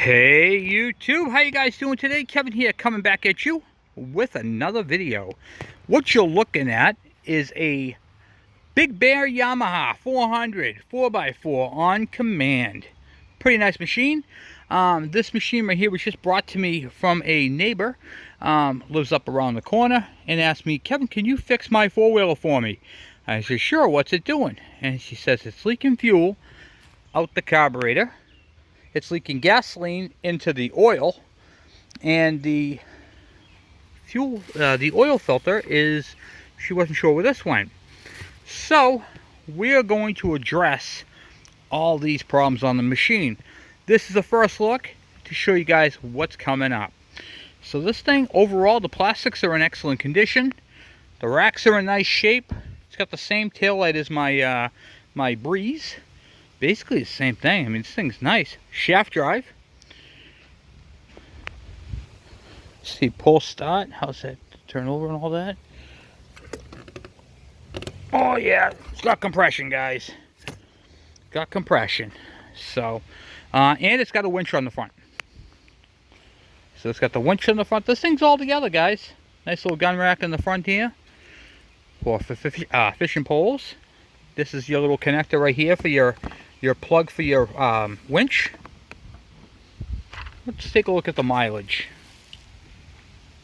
Hey YouTube, how you guys doing today? Kevin here, coming back at you with another video. What you're looking at is a Big Bear Yamaha 400 4x4 on command. Pretty nice machine. This machine right here was just brought to me from a neighbor, lives up around the corner, and asked me, Kevin, can you fix my four-wheeler for me? I said, sure, what's it doing? And she says, it's leaking fuel out the carburetor. It's leaking gasoline into the oil, and the oil filter is, she wasn't sure where this went. So we are going to address all these problems on the machine. This is the first look to show you guys what's coming up. So this thing, overall, the plastics are in excellent condition. The racks are in nice shape. It's got the same tail light as my my Breeze. Basically the same thing. I mean, this thing's nice. Shaft drive. See, pull start. How's that turn over and all that? Oh yeah, it's got compression, guys. Got compression. So, and it's got a winch on the front. So it's got the winch on the front. This thing's all together, guys. Nice little gun rack in the front here for fishing poles. This is your little connector right here for your plug for your winch. Let's take a look at the mileage.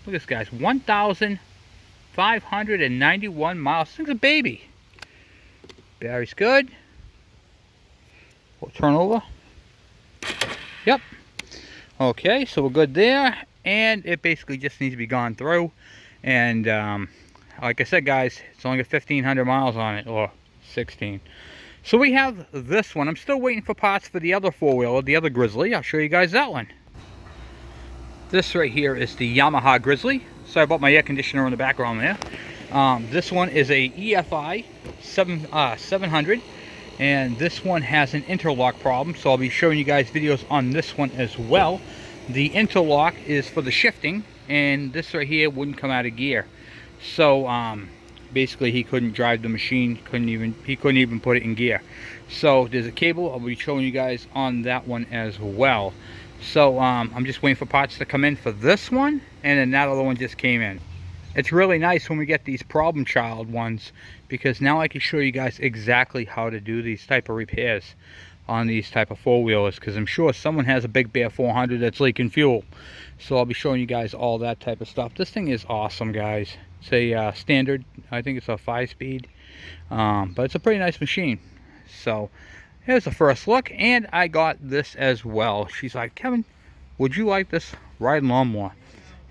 Look at this, guys. 1,591 miles. This thing's a baby. Battery's good. We'll turn over. Yep. Okay, so we're good there. And it basically just needs to be gone through. And like I said, guys, it's only got 1,500 miles on it, or 16. So we have this one. I'm still waiting for parts for the other four-wheeler, the other Grizzly. I'll show you guys that one. This right here is the Yamaha Grizzly. Sorry about my air conditioner in the background there. This one is a EFI 700, and this one has an interlock problem, so I'll be showing you guys videos on this one as well. The interlock is for the shifting, and this right here wouldn't come out of gear. So basically he couldn't drive the machine, he couldn't even put it in gear. So there's a cable. I'll be showing you guys on that one as well. So I'm just waiting for parts to come in for this one, and then that other one just came in. It's really nice when we get these problem child ones, because now I can show you guys exactly how to do these type of repairs on these type of four-wheelers, because I'm sure someone has a Big Bear 400 that's leaking fuel. So I'll be showing you guys all that type of stuff. This thing is awesome, guys. It's a standard, I think it's a 5-speed, but it's a pretty nice machine. So here's the first look, and I got this as well. She's like, Kevin, would you like this riding lawnmower?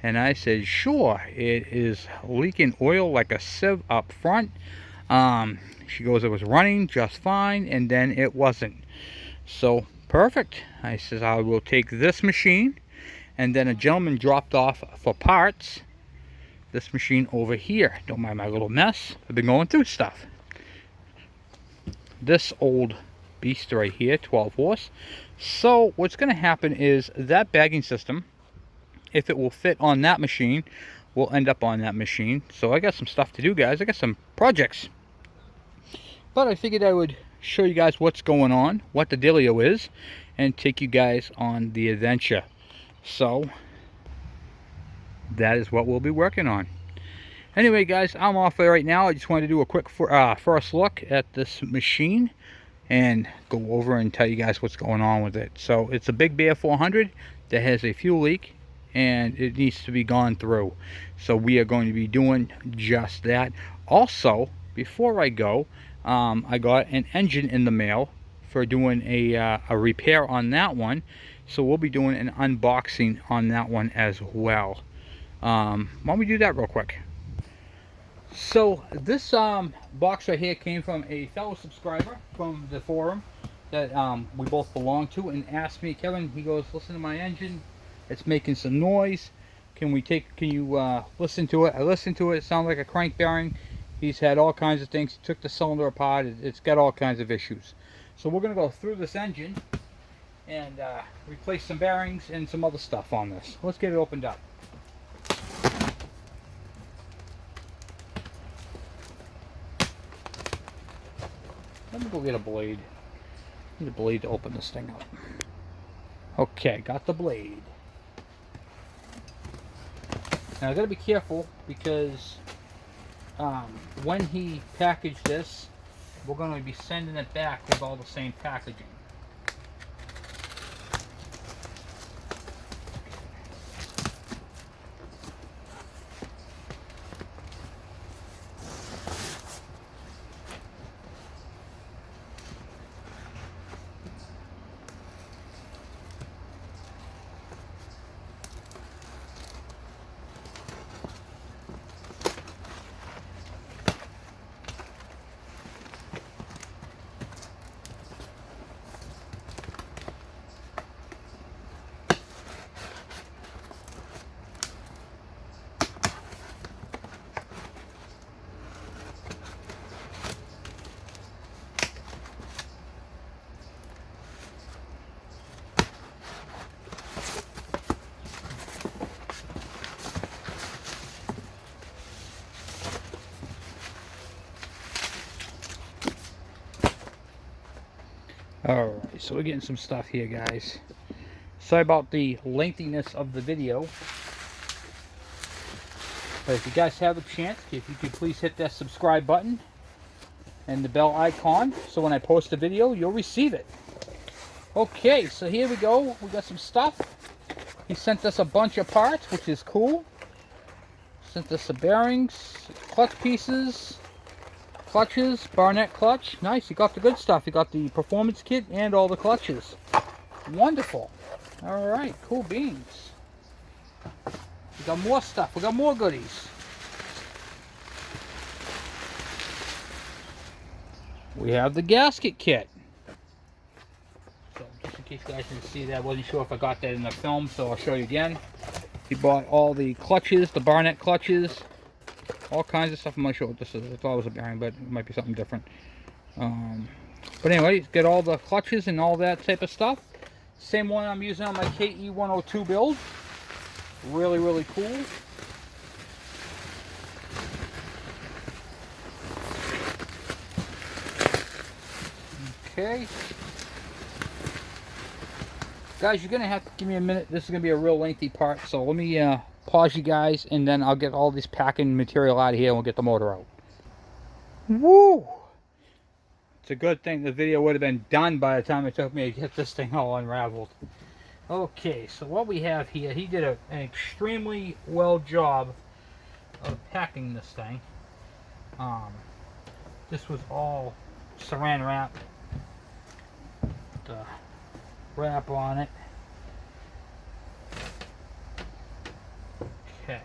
And I said, sure. It is leaking oil like a sieve up front. She goes, it was running just fine, and then it wasn't. So perfect. I says, I will take this machine, and then a gentleman dropped off for parts this machine over here. Don't mind my little mess. I've been going through stuff. This old beast right here, 12 horse. So what's going to happen is that bagging system, if it will fit on that machine, will end up on that machine. So I got some stuff to do, guys. I got some projects. But I figured I would show you guys what's going on, what the dealio is, and take you guys on the adventure. So that is what we'll be working on. Anyway, guys, I'm off there right now. I just wanted to do a quick first look at this machine and go over and tell you guys what's going on with it. So it's a Big Bear 400 that has a fuel leak, and it needs to be gone through. So we are going to be doing just that. Also, before I go, I got an engine in the mail for doing a repair on that one. So we'll be doing an unboxing on that one as well. Why don't we do that real quick? So this box right here came from a fellow subscriber from the forum that we both belong to, and asked me, Kevin, he goes, listen to my engine, it's making some noise, can you listen to it? I listened to it. It sounds like a crank bearing. He's had all kinds of things. He took the cylinder apart. It's got all kinds of issues. So we're going to go through this engine and replace some bearings and some other stuff on this. Let's get it opened up. Let me go get a blade. I need a blade to open this thing up. Okay, got the blade. Now I gotta be careful because when he packaged this, we're going to be sending it back with all the same packaging. Alright, so we're getting some stuff here, guys. Sorry about the lengthiness of the video. But if you guys have a chance, if you could please hit that subscribe button and the bell icon, so when I post a video, you'll receive it. Okay, so here we go. We got some stuff. He sent us a bunch of parts, which is cool. Sent us some bearings, clutch pieces, clutches, Barnett clutch. Nice, you got the good stuff. You got the performance kit and all the clutches. Wonderful. Alright, cool beans. We got more stuff. We got more goodies. We have the gasket kit. So, just in case you guys didn't see that, I wasn't sure if I got that in the film, so I'll show you again. He bought all the clutches, the Barnett clutches, all kinds of stuff. I'm not sure what this is. I thought it was a bearing, but it might be something different. But anyway, get all the clutches and all that type of stuff. Same one I'm using on my KE102 build. Really, really cool. Okay. Guys, you're going to have to give me a minute. This is going to be a real lengthy part, so let me pause you guys, and then I'll get all this packing material out of here and we'll get the motor out. Woo! It's a good thing the video would have been done by the time it took me to get this thing all unraveled. Okay, so what we have here, he did an extremely well job of packing this thing. This was all saran wrap. The wrap on it. Okay.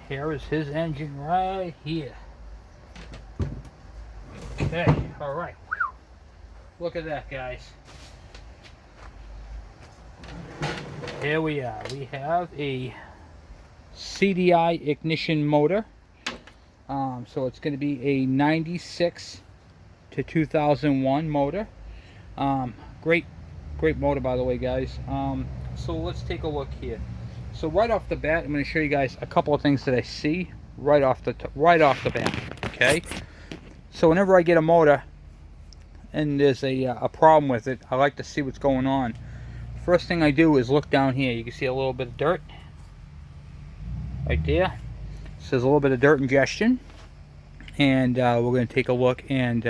Here is his engine right here. Okay, alright. Look at that, guys. Here we are. We have a CDI ignition motor. So it's going to be a 96 to 2001 motor. Great motor, by the way, guys. So let's take a look here. So right off the bat, I'm going to show you guys a couple of things that I see right off the bat. Okay. So whenever I get a motor and there's a problem with it, I like to see what's going on. First thing I do is look down here. You can see a little bit of dirt right there. So there's a little bit of dirt ingestion, and we're going to take a look and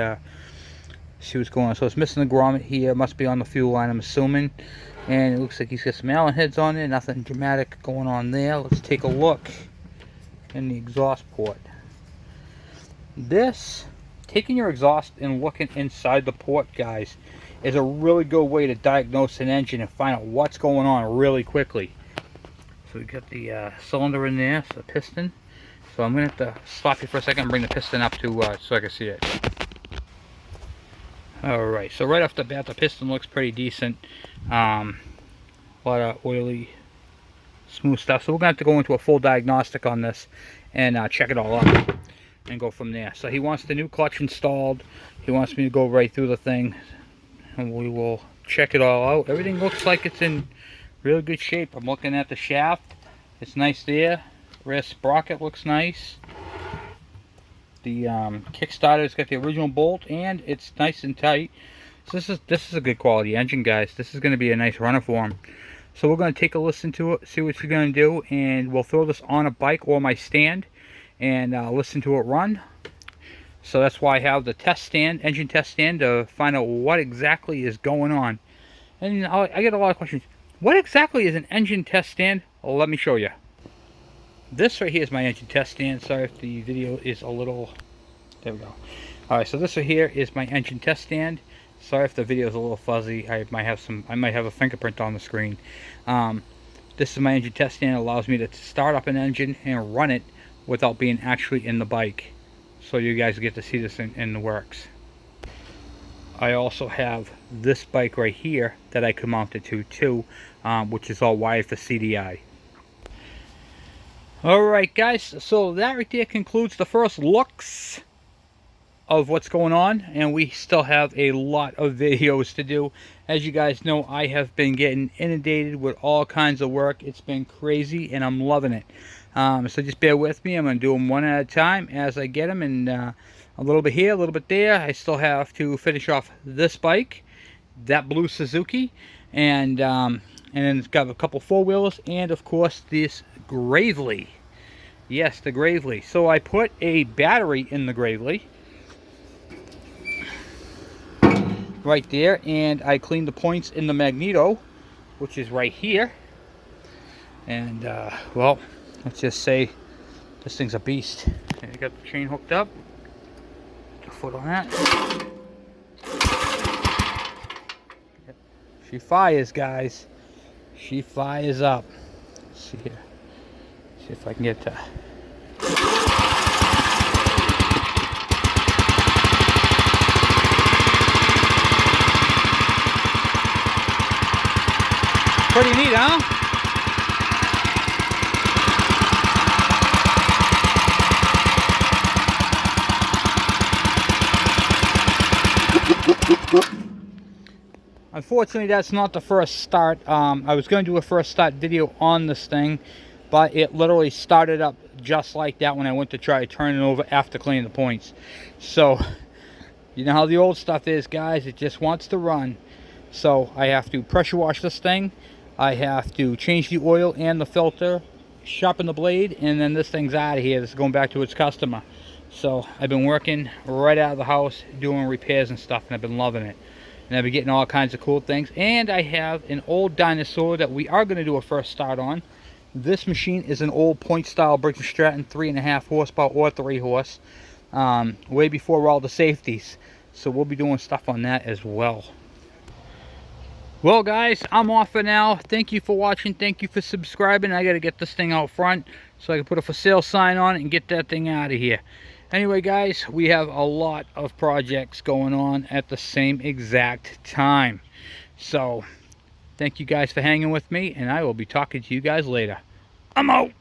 see what's going on. So it's missing the grommet here. It must be on the fuel line, I'm assuming. And it looks like he's got some Allen heads on it. Nothing dramatic going on there. Let's take a look in the exhaust port. This, taking your exhaust and looking inside the port, guys, is a really good way to diagnose an engine and find out what's going on really quickly. So we got the cylinder in there, so the piston. So I'm going to have to stop you for a second and bring the piston up to so I can see it. Alright, so right off the bat, the piston looks pretty decent. A lot of oily, smooth stuff. So we're going to have to go into a full diagnostic on this and check it all out and go from there. So he wants the new clutch installed. He wants me to go right through the thing, and we will check it all out. Everything looks like it's in really good shape. I'm looking at the shaft. It's nice there. Rear sprocket looks nice. The Kickstarter's got the original bolt, and it's nice and tight. So this is a good quality engine, guys. This is going to be a nice runner for him. So we're going to take a listen to it, see what you're going to do, and we'll throw this on a bike or my stand and listen to it run. So that's why I have the test stand, engine test stand, to find out what exactly is going on. And I get a lot of questions. What exactly is an engine test stand? Well, let me show you. This right here is my engine test stand. Sorry if the video is a little... There we go. Alright, so this right here is my engine test stand. Sorry if the video is a little fuzzy. I might have a fingerprint on the screen. This is my engine test stand. It allows me to start up an engine and run it without being actually in the bike. So you guys get to see this in the works. I also have this bike right here that I can mount it to too, which is all wired for CDI. Alright guys, so that right there concludes the first looks of what's going on, and we still have a lot of videos to do. As you guys know, I have been getting inundated with all kinds of work. It's been crazy and I'm loving it. So just bear with me. I'm going to do them one at a time as I get them, and a little bit here, a little bit there. I still have to finish off this bike, that blue Suzuki, and then it's got a couple four-wheelers, and of course this Grizzly. Yes, the Grizzly. So I put a battery in the Grizzly right there, and I cleaned the points in the magneto, which is right here. And well, let's just say this thing's a beast. Okay, I got the chain hooked up. Put a foot on that. Yep. She fires, guys. She fires up. Let's see here. See if I can get to... Pretty neat, huh? Unfortunately, that's not the first start. I was going to do a first start video on this thing, but it literally started up just like that when I went to try to turn it over after cleaning the points. So, you know how the old stuff is, guys. It just wants to run. So, I have to pressure wash this thing. I have to change the oil and the filter, sharpen the blade, and then this thing's out of here. This is going back to its customer. So I've been working right out of the house doing repairs and stuff, and I've been loving it. And I've been getting all kinds of cool things. And I have an old dinosaur that we are going to do a first start on. This machine is an old point style Briggs & Stratton 3.5 horsepower or 3 horse, way before all the safeties. So we'll be doing stuff on that as well. Well guys, I'm off for now. Thank you for watching. Thank you for subscribing. I got to get this thing out front so I can put a for sale sign on it and get that thing out of here. Anyway guys, we have a lot of projects going on at the same exact time. So, thank you guys for hanging with me, and I will be talking to you guys later. I'm out!